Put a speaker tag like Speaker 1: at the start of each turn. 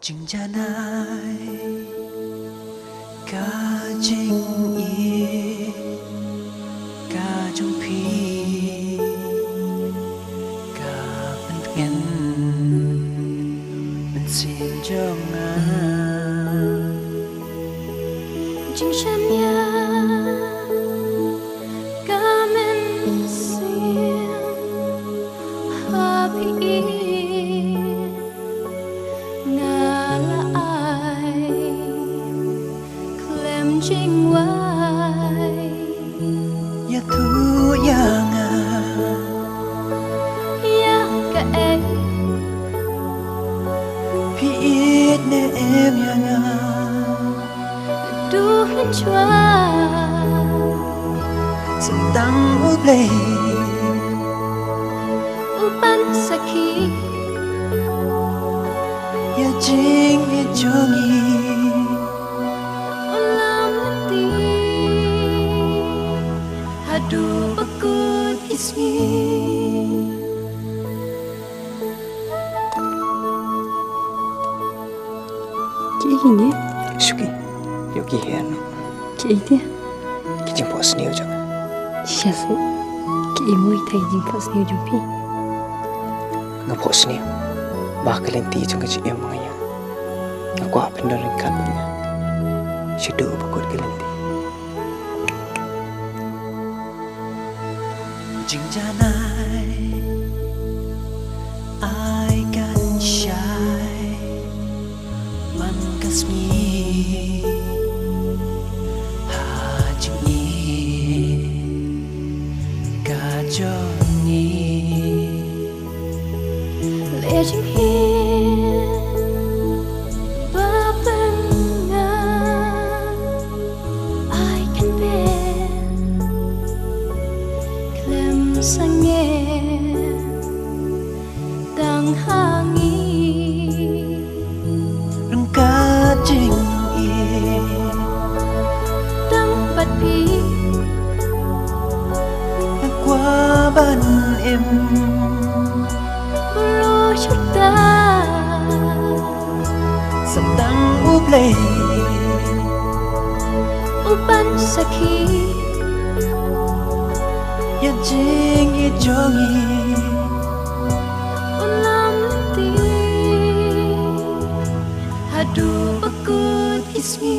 Speaker 1: Chừng cha nai ca chinh y ca trong phi ca bên ngân mình xin cho ngà
Speaker 2: chừng cha nya ca mình xin happy chinh quay
Speaker 1: ya thu ya nga
Speaker 2: ya ka e
Speaker 1: phi ít ne em ya nga
Speaker 2: du hin chua
Speaker 1: sum tang u play
Speaker 2: u ban sakhi
Speaker 1: ya jing ye jongi
Speaker 2: Aduh bakut ismi
Speaker 3: Kini
Speaker 1: suki yogi hen
Speaker 3: kini
Speaker 1: kijing pos niu jang
Speaker 3: siapa kimui thai jing pas ni jupi
Speaker 1: nga pos niu ba kalenti jang ji em ngaya aku apen dan kan punya sidu bakut kalenti chừng cha nai ai can shai man kasmi ha chừng ni ca cho ni
Speaker 2: lệ chừng hiên ba bên ngang ai can bên klem sang nghe đang hangi
Speaker 1: rừng ca chừng ye
Speaker 2: đang bật pi
Speaker 1: qua ban em
Speaker 2: bro chút ta
Speaker 1: sầm tăng u play
Speaker 2: u ban sakhi
Speaker 1: ya jing ye jongi
Speaker 2: ulam ti aduh bakut ismi